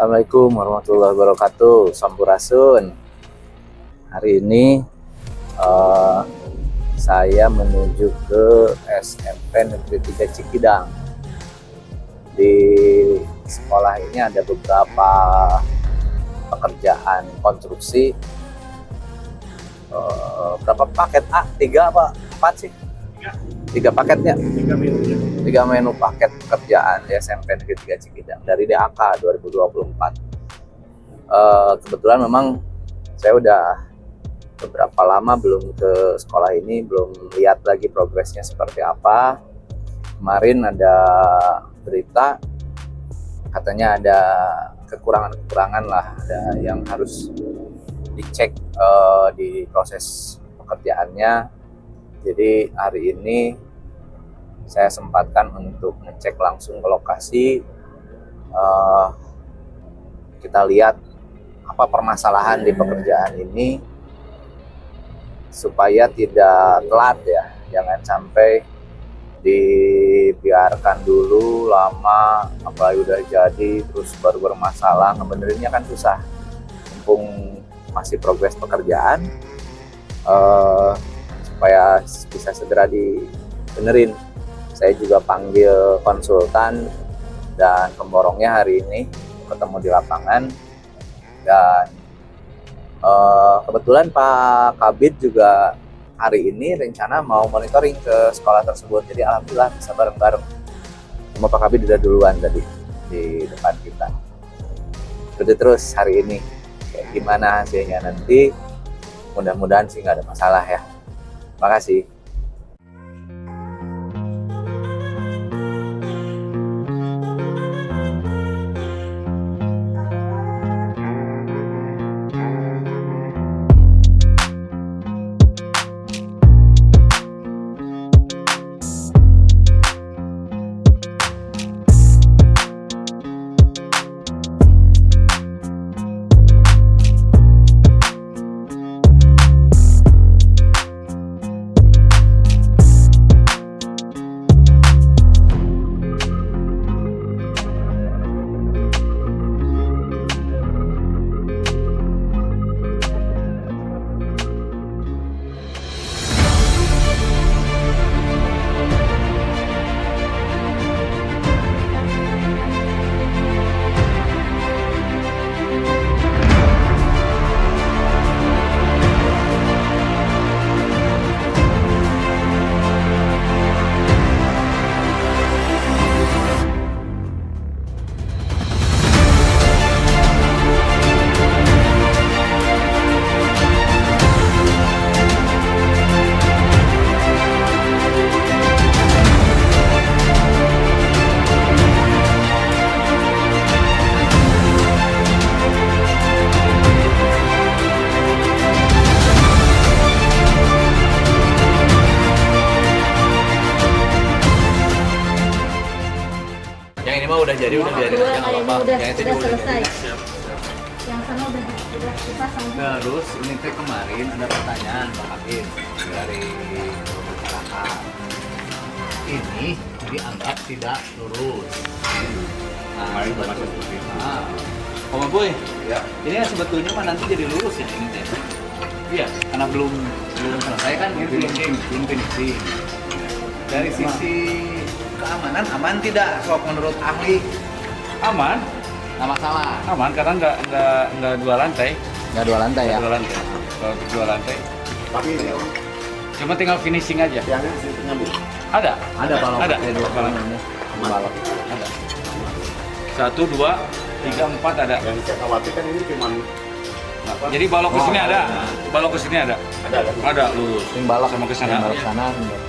Assalamualaikum warahmatullahi wabarakatuh. Sampurasun. Hari ini saya menuju ke SMP Negeri 3 Cikidang. Di sekolah ini ada beberapa pekerjaan konstruksi. Berapa paket? 3 apa 4 sih? 3 paketnya. 3 menu paket pekerjaan di SMP Negeri 3 Cikidang dari DAK 2024. Kebetulan memang saya udah beberapa lama belum ke sekolah ini, belum lihat lagi progresnya seperti apa. Kemarin ada berita katanya ada kekurangan-kekurangan lah, ada yang harus dicek di proses pekerjaannya. Jadi hari ini saya sempatkan untuk ngecek langsung ke lokasi. Kita lihat apa permasalahan di pekerjaan ini supaya tidak telat ya, jangan sampai dibiarkan dulu lama, apalagi udah jadi terus baru bermasalah. Ngebenerinnya kan susah, mumpung masih progres pekerjaan, supaya bisa segera dibenerin. Saya juga panggil konsultan dan pemborongnya hari ini ketemu di lapangan, dan kebetulan Pak Kabid juga hari ini rencana mau monitoring ke sekolah tersebut. Jadi alhamdulillah bisa bareng-bareng. Sama Pak Kabid udah duluan tadi di depan kita. Ikuti terus hari ini kayak gimana hasilnya nanti. Mudah-mudahan sih nggak ada masalah ya. Makasih. Yang ini mah udah jadi, udah biarin aja nggak apa-apa. Yang itu juga udah selesai. siap. Yang sana udah dipasang. Terus ini teh kemarin ada pertanyaan Pak Kabid dari masyarakat. Ini dianggap tidak lurus. Nah, Om Boy, ya. Ini ya sebetulnya mah nanti jadi lurus ya ini teh. Iya, karena belum selesai kan, belum finishing. Dari sisi keamanan aman tidak, soal menurut ahli? Aman, Nggak masalah. aman karena nggak 2 lantai. Nggak 2 lantai ya? 2 lantai. Kalau 2 lantai, Tapi cuma tinggal finishing aja. tiangnya situ nyambung. Ada. Ada balok. Ada. Balok. Balok. Ada. 1, 2, 3, 4 ada. Yang saya khawatir kan ini cuma Jadi balok ke sini ada. Balok ke sini ada. Ada lurus. Yang balok Sama ke sana. yang balok sana. Ada.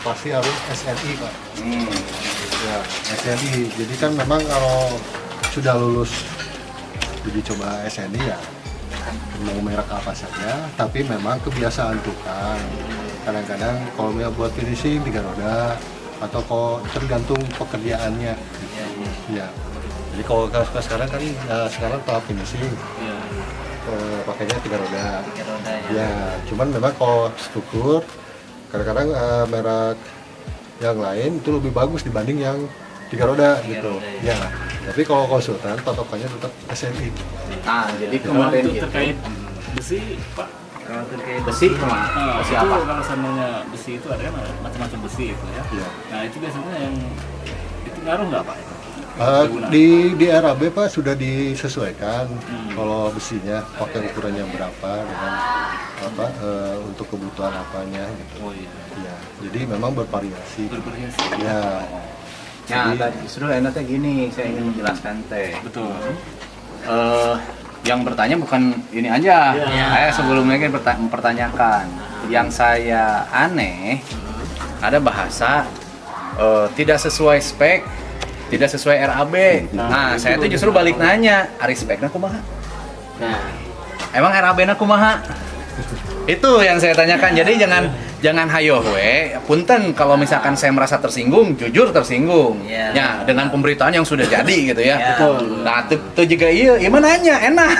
pasti harus SNI Pak. Ya, SNI. Jadi kan memang kalau sudah lulus uji coba SNI ya mau merek apa saja, tapi memang kebiasaan tukang. Kadang-kadang kalau mau buat finishing 3 roda atau kok tergantung pekerjaannya. Ya. Jadi kalau sekarang kan sekarang tahap finishing. Pakainya 3 roda. Ya, cuman memang kalau struktur kadang-kadang merek yang lain itu lebih bagus dibanding yang 3 roda gitu. Ya. Tapi kalau konsultan patokannya tetap SNI. Nah, jadi Kalau kemarin itu gitu. terkait besi, Pak. Kalau terkait besi kemana? Besi itu apa? kalau seandainya besi itu ada kan macam-macam besi itu ya. Iya. Nah itu biasanya yang itu ngaruh nggak Pak? Di RAB Pak sudah disesuaikan kalau besinya pakai ukurannya berapa dengan apa untuk kebutuhan apanya gitu. Oh iya. Ya, jadi memang bervariasi. Bervariasi. Ya, Nah, tadi justru enaknya gini, saya ingin menjelaskan teh. Betul. Yang bertanya bukan ini aja. Iya. Saya sebelumnya kan mempertanyakan. Yang saya aneh ada bahasa tidak sesuai spek, tidak sesuai RAB. Nah, saya tuh justru balik nanya, ari spekna kumaha? Emang RAB-na kumaha? Itu yang saya tanyakan. Jadi jangan hayo we. Punten kalau misalkan saya merasa tersinggung, jujur tersinggung. Ya, dengan pemberitaan yang sudah jadi gitu ya. Nah, itu juga iya mah nanya enak.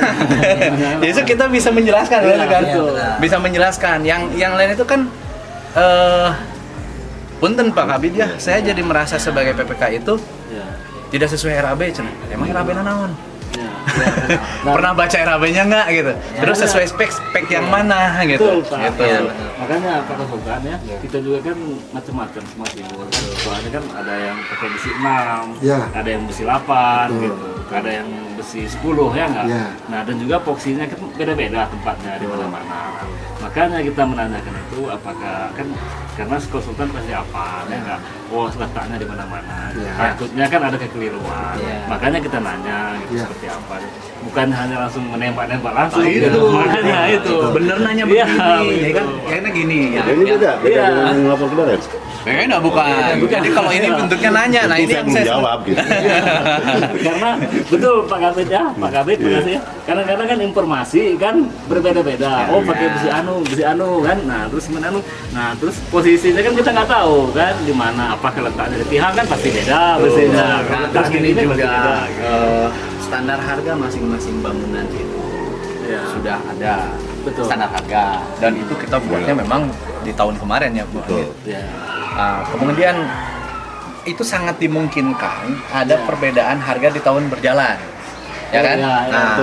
Jadi kita bisa menjelaskan kan. Bisa menjelaskan. Yang lain itu kan punten Pak Kabid ya, saya jadi merasa sebagai PPK itu tidak sesuai RAB cenah. Emang RAB-na naon? Pernah baca RAB-nya nggak gitu? Terus sesuai spek yang mana gitu? Betul Pak. Gitu. Ya, makanya Pak Konsultan ya, kita juga kan macam-macam semua timur kan. Soalnya kan ada yang pakai besi 6, Ya. ada yang besi 8 Betul. gitu. Ada yang besi 10 ya nggak? Ya. Nah, dan juga epoksinya kan beda-beda tempatnya di mana-mana. Makanya kita menanyakan itu apakah kan karena konsultan pasti apa ya nggak? Oh letaknya di mana-mana. Takutnya kan ada kekeliruan. Makanya kita nanya gitu seperti apa. Bukan hanya langsung menembak-nembak langsung. Gitu. Makanya itu. Bener nanya Iya, begini, ya kan? betul. Kayaknya gini ya. Ini beda Iya. dengan lapor kemarin. Beda bukan. Jadi kalau ini bentuknya nanya, nah ini saya yang belum saya jawab gitu. Karena betul Pak Kabit ya, Pak Kabit makasih ya. Kadang-kadang kan informasi kan berbeda-beda. Oh pakai besi anu kan. Nah terus gimana anu. Nah terus posisinya kan kita nggak tahu kan di mana. Apakah letaknya di tiang kan pasti beda besinya. Nah, terus gini juga standar harga masing-masing bangunan itu sudah ada standar harga dan itu kita buatnya memang di tahun kemarin ya Bu. Kemudian itu sangat dimungkinkan ada perbedaan harga di tahun berjalan, ya kan? Nah,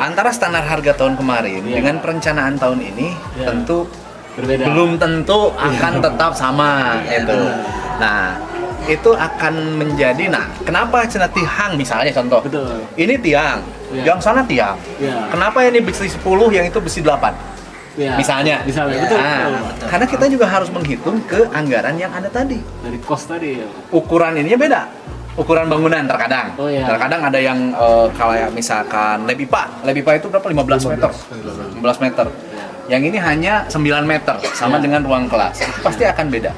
antara standar harga tahun kemarin dengan perencanaan tahun ini tentu berbeda. belum tentu akan tetap sama itu. Nah, itu akan menjadi kenapa cenah tiang misalnya contoh. Betul. Ini tiang, yang sana tiang. Kenapa ini besi 10 yang itu besi 8? Misalnya. Betul. Karena kita juga harus menghitung ke anggaran yang ada tadi. Dari kos tadi ya. Ukuran ininya beda. Ukuran bangunan terkadang. Oh, iya. Terkadang ada yang kayak misalkan Lebipa itu berapa? 15 meter. 15 meter. Yang ini hanya 9 meter sama dengan ruang kelas. Itu pasti akan beda.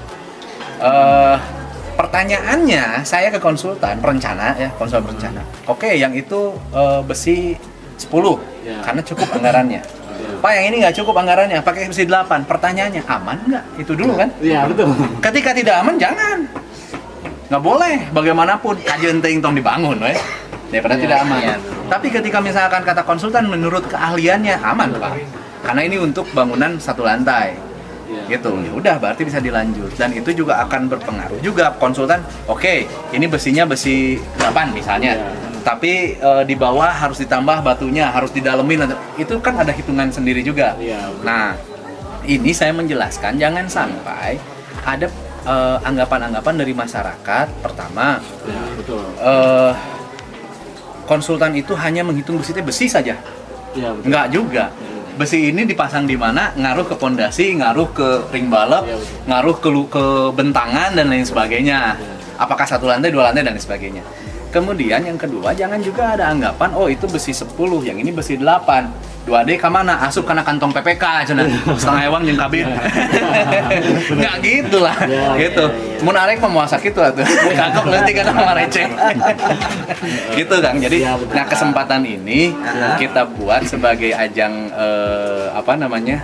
Pertanyaannya saya ke konsultan perencana ya, konsultan perencana. Oke, yang itu besi 10 karena cukup anggarannya. Pak, yang ini nggak cukup anggarannya, pakai besi 8. Pertanyaannya, aman nggak? Itu dulu kan? Iya, betul. Ketika tidak aman, jangan. Nggak boleh, bagaimanapun, kajian ting tong dibangun, daripada tidak aman. Tapi ketika misalkan kata konsultan, menurut keahliannya, aman, Pak. Karena ini untuk bangunan satu lantai. Gitu, ya udah berarti bisa dilanjut. Dan itu juga akan berpengaruh juga konsultan, oke, ini besinya besi 8 misalnya. Tapi di bawah harus ditambah batunya, harus didalemin. Itu kan ada hitungan sendiri juga. Nah, ini saya menjelaskan jangan sampai ada anggapan-anggapan dari masyarakat. Pertama, konsultan itu hanya menghitung besi saja. Enggak juga. Besi ini dipasang di mana, ngaruh ke pondasi, ngaruh ke ring balap, ngaruh ke bentangan dan lain sebagainya. Apakah satu lantai, 2 lantai dan lain sebagainya. Kemudian yang kedua, jangan juga ada anggapan, oh itu besi 10, yang ini besi 8. 2D ke mana? Asup karena kantong PPK cenah. Setengah ewang jeung kabin. Nggak gitu lah. Gitu. Mun arek mah moal sakitu atuh. Kagok leutik kana mah receh. Gitu Kang. Jadi nah kesempatan ini kita buat sebagai ajang apa namanya?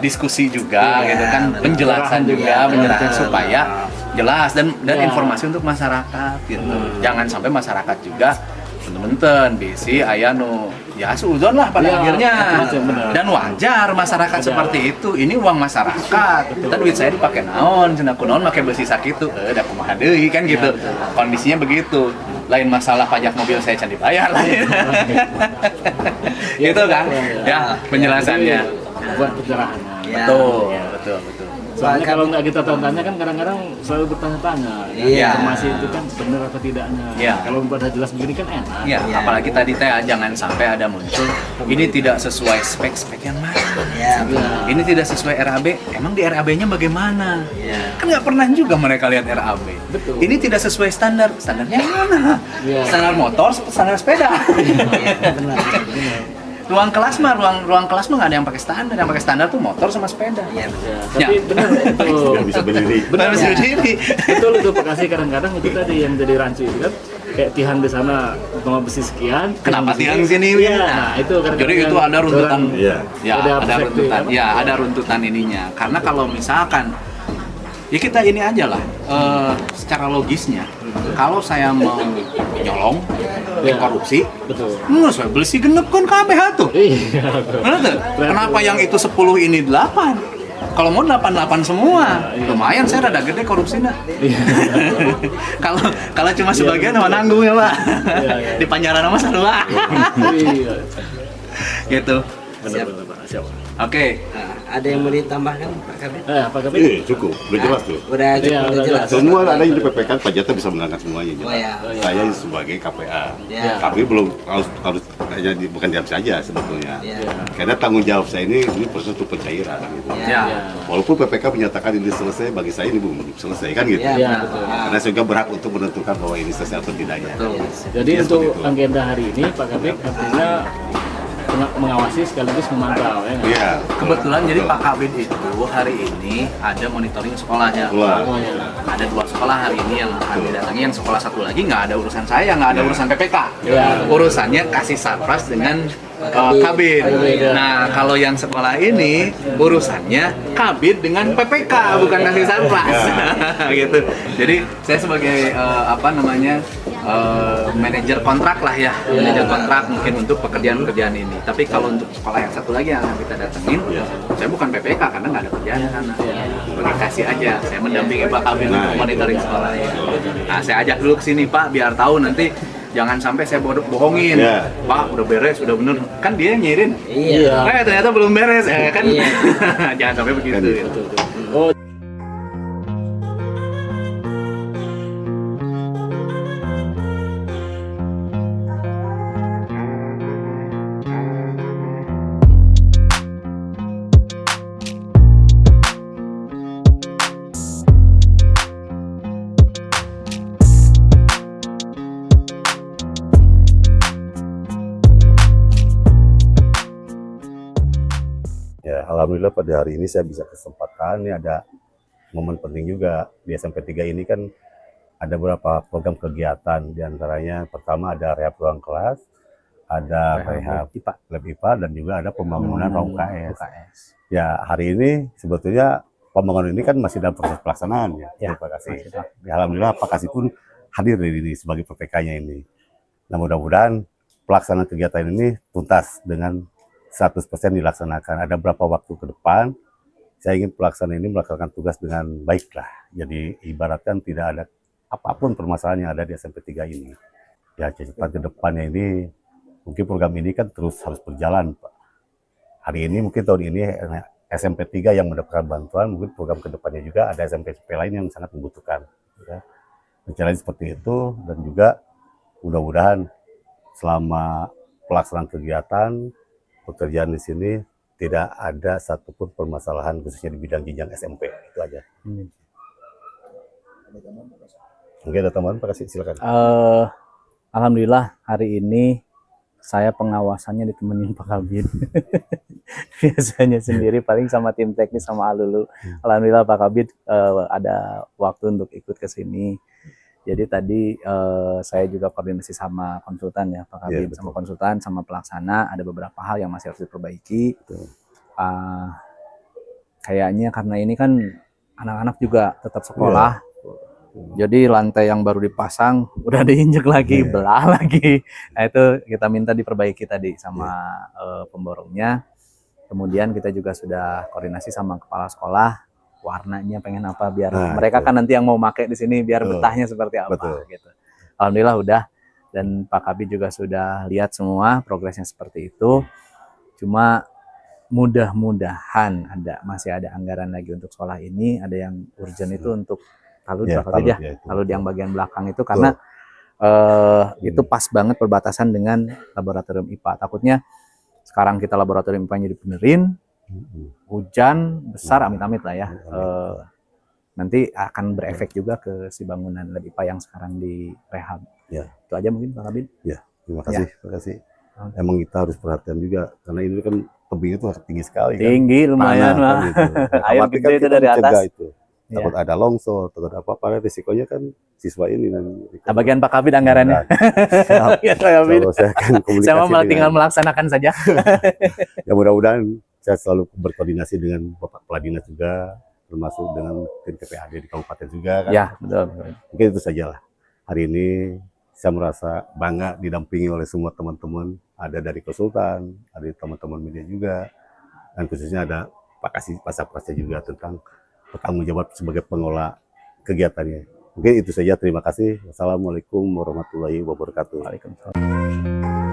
Diskusi juga gitu kan, penjelasan juga, penjelasan supaya jelas dan informasi untuk masyarakat gitu. Jangan sampai masyarakat juga benten bisi aya nu ya suudon lah pada akhirnya. Dan wajar masyarakat seperti itu. Ini uang masyarakat. Kita duit saya dipakai naon, cenah kunaon make besi sakitu. Da kumaha deui kan gitu. Kondisinya begitu. Lain masalah pajak mobil saya can dibayar lah. Gitu kan? Ya, penjelasannya. Buat pencerahannya. Betul. Soalnya kalau nggak kita tanya kan kadang-kadang selalu bertanya-tanya. Informasi itu kan benar atau tidaknya. Kalau udah jelas begini kan enak. Ya, apalagi tadi teh jangan sampai ada muncul ini tidak sesuai spek yang mana. Ini tidak sesuai RAB. Emang di RAB-nya bagaimana? Kan nggak pernah juga mereka lihat RAB. Betul. Ini tidak sesuai standar. Standarnya mana? Standar motor, standar sepeda. Ruang kelas mah nggak ada yang pakai standar. Yang pakai standar tuh motor sama sepeda. Tapi benar itu. Nggak bisa berdiri. Benar bisa berdiri. Betul itu Bekasi kadang-kadang itu tadi yang jadi rancu itu kan kayak tihan di sana mau besi sekian. Kenapa tiang di sini? Nah, itu Jadi itu ada runtutan. Iya. Ya, ada runtutan. Ya, ada runtutan ininya. Karena kalau misalkan ya kita ini aja lah secara logisnya. Kalau saya mau nyolong korupsi, betul. Saya beli si genep kan kabeh atuh. Iya. Bener tuh? Kenapa yang itu 10 ini 8? Kalau mau 88 semua, lumayan saya rada gede korupsinya. Kalau cuma sebagian mah nanggung ya, Pak. Di penjara nama sarua. Gitu. Benar-benar Pak. Siap. Oke. Ada yang mau ditambahkan Pak Kabin? Pak Kabin. Cukup, udah jelas tuh. Udah jelas. Semua ada yang di PPK, Pak Jata bisa menerangkan semuanya. Oh, ya. Saya sebagai KPA, Ya. tapi belum harus hanya bukan diam saja sebetulnya. Karena tanggung jawab saya ini proses untuk pencairan. Gitu. Ya. Walaupun PPK menyatakan ini selesai, bagi saya ini belum selesai kan gitu. Ya, betul. Karena saya juga berhak untuk menentukan bahwa ini selesai atau tidaknya. Jadi Ya, untuk seperti itu. agenda hari ini Pak Kabin artinya mengawasi sekaligus memantau ya nggak? Iya. Kebetulan jadi Pak Kabid itu hari ini ada monitoring sekolahnya. Sekolah. Oh, ya. Ada 2 sekolah hari ini yang kami datangi, yang sekolah satu lagi nggak ada urusan saya, nggak ada urusan PPK. Urusannya kasih sarpras dengan Kabid. Nah, kalau yang sekolah ini urusannya Kabid dengan PPK, bukan kasih sarpras. Gitu. Jadi saya sebagai manajer kontrak lah ya, manajer kontrak mungkin untuk pekerjaan-pekerjaan ini. Tapi kalau untuk sekolah yang satu lagi yang akan kita datengin, saya bukan PPK karena nggak ada kerjaan di sana. Bagi kasih aja, saya mendampingi Pak Kabid untuk monitoring sekolahnya. Nah, saya ajak dulu ke sini Pak, biar tahu nanti jangan sampai saya bohongin. Pak, udah beres, udah bener. Kan dia yang nyirin. Iya. Ternyata belum beres, kan? Jangan sampai begitu. Oh, Ya, alhamdulillah pada hari ini saya bisa kesempatan. Ini ada momen penting juga di SMP 3 ini kan ada beberapa program kegiatan, diantaranya pertama ada rehab ruang kelas, ada rehab lab IPA, dan juga ada pembangunan ruang UKS. Ya, hari ini sebetulnya pembangunan ini kan masih dalam proses pelaksanaan ya. Terima kasih. Ya, alhamdulillah Pak Kasih pun hadir di sini sebagai PPK-nya ini. Nah, mudah-mudahan pelaksanaan kegiatan ini tuntas dengan 100% dilaksanakan. Ada beberapa waktu ke depan, saya ingin pelaksanaan ini melaksanakan tugas dengan baik lah. Jadi ibaratkan tidak ada apapun permasalahan yang ada di SMP 3 ini. Ya, cepat ke depannya ini, mungkin program ini kan terus harus berjalan, Pak. Hari ini, mungkin tahun ini SMP 3 yang mendapatkan bantuan, mungkin program ke depannya juga ada SMP-SMP lain yang sangat membutuhkan. Ya. Rencananya seperti itu, dan juga mudah-mudahan selama pelaksanaan kegiatan, pekerjaan di sini tidak ada satupun permasalahan khususnya di bidang jenjang SMP. Itu aja. Mungkin ada tambahan, Pak Kasih, silakan. Alhamdulillah hari ini Saya pengawasannya ditemenin Pak Kabid. Biasanya sendiri paling sama tim teknis sama Alulu. Alhamdulillah Pak Kabid ada waktu untuk ikut ke sini. Jadi tadi saya juga koordinasi sama konsultan ya Pak Kabid, sama konsultan, sama pelaksana. Ada beberapa hal yang masih harus diperbaiki. Kayaknya karena ini kan anak-anak juga tetap sekolah. Jadi lantai yang baru dipasang udah diinjek lagi, belah lagi. Nah itu kita minta diperbaiki tadi sama pemborongnya. Kemudian kita juga sudah koordinasi sama kepala sekolah, warnanya pengen apa biar mereka kan nanti yang mau pakai di sini biar betahnya seperti apa gitu. Alhamdulillah udah, dan Pak Kabid juga sudah lihat semua progresnya seperti itu. Cuma mudah-mudahan masih ada anggaran lagi untuk sekolah ini, ada yang urgent itu untuk talud talud yang bagian belakang itu karena itu pas banget perbatasan dengan laboratorium IPA. Takutnya sekarang kita laboratorium IPA-nya dibenerin, hujan besar amit-amit lah ya, nanti akan berefek juga ke si bangunan lab IPA yang sekarang di rehab. Itu aja mungkin Pak Kabid. Terima kasih, terima kasih. Emang kita harus perhatian juga karena ini kan tebingnya tuh tinggi sekali kan. Tinggi lumayan lah. Air gede itu dari atas. Takut ada longsor, takut apa-apa, risikonya kan siswa ini nanti. Nah, bagian Pak Kabid anggarannya. Saya mau tinggal melaksanakan saja. Ya mudah-mudahan saya selalu berkoordinasi dengan Bapak Kepala Dinas juga, termasuk dengan tim TPAD di kabupaten juga kan. Ya, betul. Mungkin itu saja lah. Hari ini saya merasa bangga didampingi oleh semua teman-teman, ada dari konsultan, ada teman-teman media juga, dan khususnya ada Pak Kasih Pasapasnya juga tentang bertanggung jawab sebagai pengelola kegiatannya. Mungkin itu saja, terima kasih. Wassalamualaikum warahmatullahi wabarakatuh. Waalaikumsalam.